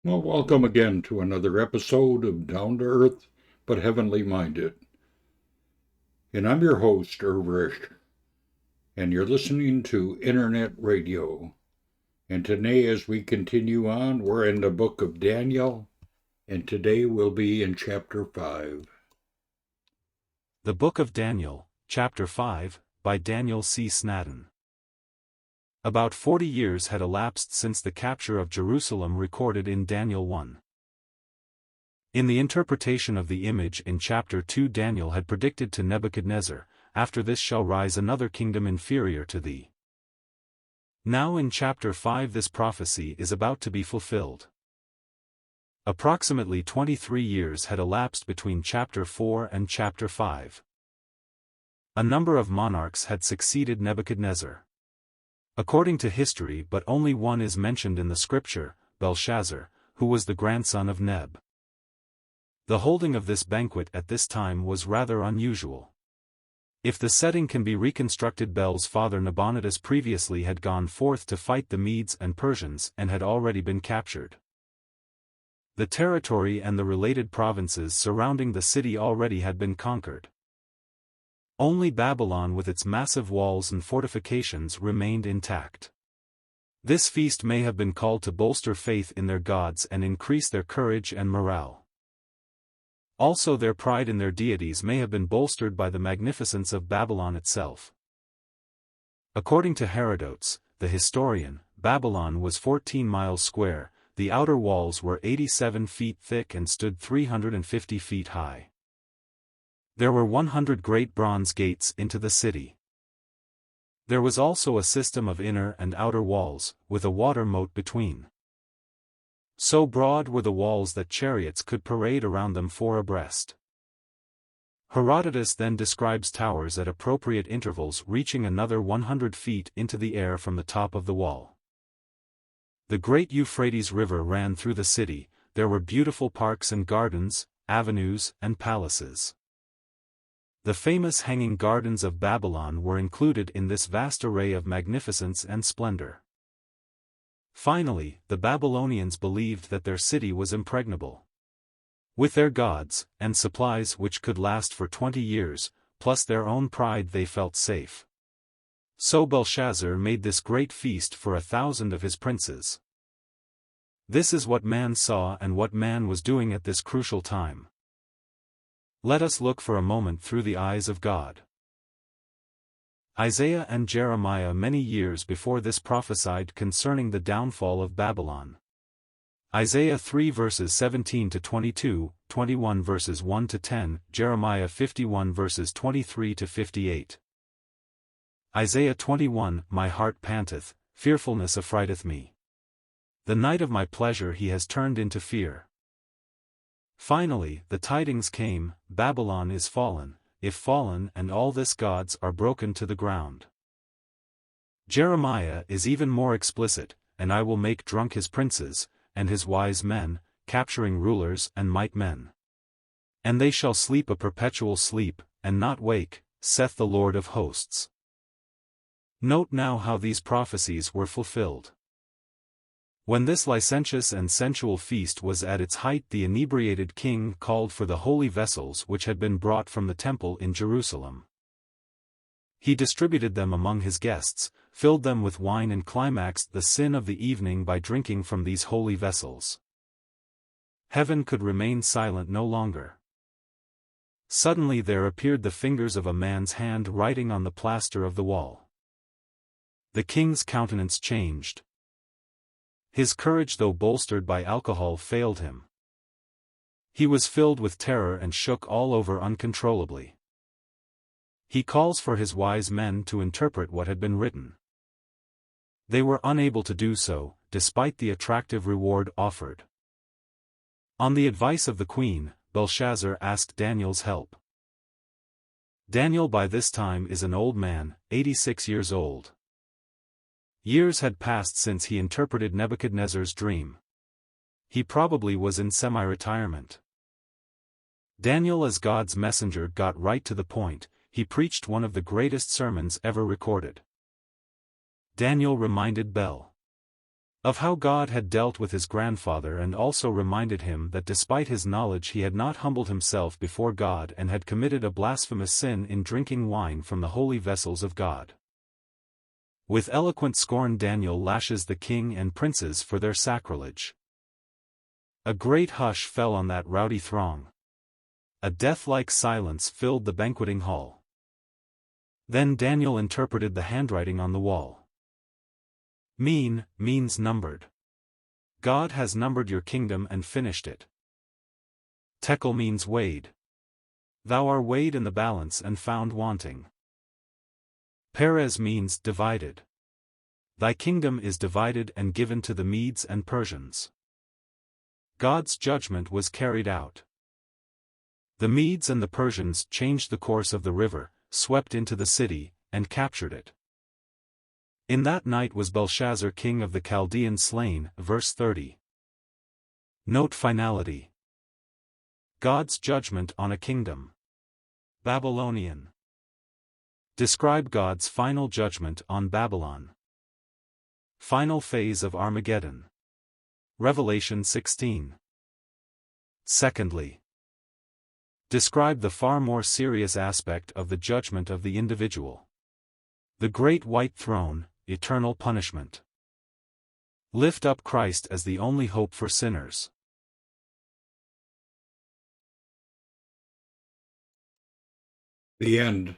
Well, welcome again to another episode of Down to Earth but Heavenly Minded. And I'm your host, Risch, and you're listening to Internet Radio. And today, as we continue on, we're in the book of Daniel, and today we'll be in chapter 5. The Book of Daniel, Chapter 5, by Daniel C. Snaddon. About 40 years had elapsed since the capture of Jerusalem recorded in Daniel 1. In the interpretation of the image in chapter 2, Daniel had predicted to Nebuchadnezzar, "After this shall rise another kingdom inferior to thee." Now in chapter 5 this prophecy is about to be fulfilled. Approximately 23 years had elapsed between chapter 4 and chapter 5. A number of monarchs had succeeded Nebuchadnezzar. According to history, but only one is mentioned in the scripture, Belshazzar, who was the grandson of Neb. The holding of this banquet at this time was rather unusual. If the setting can be reconstructed, Bel's father Nabonidus previously had gone forth to fight the Medes and Persians and had already been captured. The territory and the related provinces surrounding the city already had been conquered. Only Babylon with its massive walls and fortifications remained intact. This feast may have been called to bolster faith in their gods and increase their courage and morale. Also their pride in their deities may have been bolstered by the magnificence of Babylon itself. According to Herodotus, the historian, Babylon was 14 miles square, the outer walls were 87 feet thick and stood 350 feet high. There were 100 great bronze gates into the city. There was also a system of inner and outer walls, with a water moat between. So broad were the walls that chariots could parade around them four abreast. Herodotus then describes towers at appropriate intervals reaching another 100 feet into the air from the top of the wall. The great Euphrates River ran through the city. There were beautiful parks and gardens, avenues, and palaces. The famous hanging gardens of Babylon were included in this vast array of magnificence and splendor. Finally, the Babylonians believed that their city was impregnable. With their gods, and supplies which could last for 20 years, plus their own pride, they felt safe. So Belshazzar made this great feast for 1,000 of his princes. This is what man saw and what man was doing at this crucial time. Let us look for a moment through the eyes of God. Isaiah and Jeremiah many years before this prophesied concerning the downfall of Babylon. Isaiah 3 verses 17 to 22, 21 verses 1 to 10, Jeremiah 51 verses 23 to 58. Isaiah 21, My heart panteth, fearfulness affrighteth me. The night of my pleasure he has turned into fear. Finally, the tidings came, Babylon is fallen, if fallen, and all this gods are broken to the ground. Jeremiah is even more explicit, and I will make drunk his princes, and his wise men, capturing rulers and might men. And they shall sleep a perpetual sleep, and not wake, saith the Lord of hosts. Note now how these prophecies were fulfilled. When this licentious and sensual feast was at its height, the inebriated king called for the holy vessels which had been brought from the temple in Jerusalem. He distributed them among his guests, filled them with wine, and climaxed the sin of the evening by drinking from these holy vessels. Heaven could remain silent no longer. Suddenly there appeared the fingers of a man's hand writing on the plaster of the wall. The king's countenance changed. His courage, though bolstered by alcohol, failed him. He was filled with terror and shook all over uncontrollably. He calls for his wise men to interpret what had been written. They were unable to do so, despite the attractive reward offered. On the advice of the queen, Belshazzar asked Daniel's help. Daniel by this time is an old man, 86 years old. Years had passed since he interpreted Nebuchadnezzar's dream. He probably was in semi-retirement. Daniel, as God's messenger, got right to the point. He preached one of the greatest sermons ever recorded. Daniel reminded Bel Of how God had dealt with his grandfather, and also reminded him that despite his knowledge he had not humbled himself before God and had committed a blasphemous sin in drinking wine from the holy vessels of God. With eloquent scorn Daniel lashes the king and princes for their sacrilege. A great hush fell on that rowdy throng. A death-like silence filled the banqueting hall. Then Daniel interpreted the handwriting on the wall. Mean means numbered. God has numbered your kingdom and finished it. Tekel means weighed. Thou art weighed in the balance and found wanting. Perez means divided. Thy kingdom is divided and given to the Medes and Persians. God's judgment was carried out. The Medes and the Persians changed the course of the river, swept into the city, and captured it. In that night was Belshazzar king of the Chaldeans slain. Verse 30. Note finality. God's judgment on a kingdom. Babylonian. Describe God's final judgment on Babylon. Final phase of Armageddon. Revelation 16. Secondly, describe the far more serious aspect of the judgment of the individual. The great white throne, eternal punishment. Lift up Christ as the only hope for sinners. The end.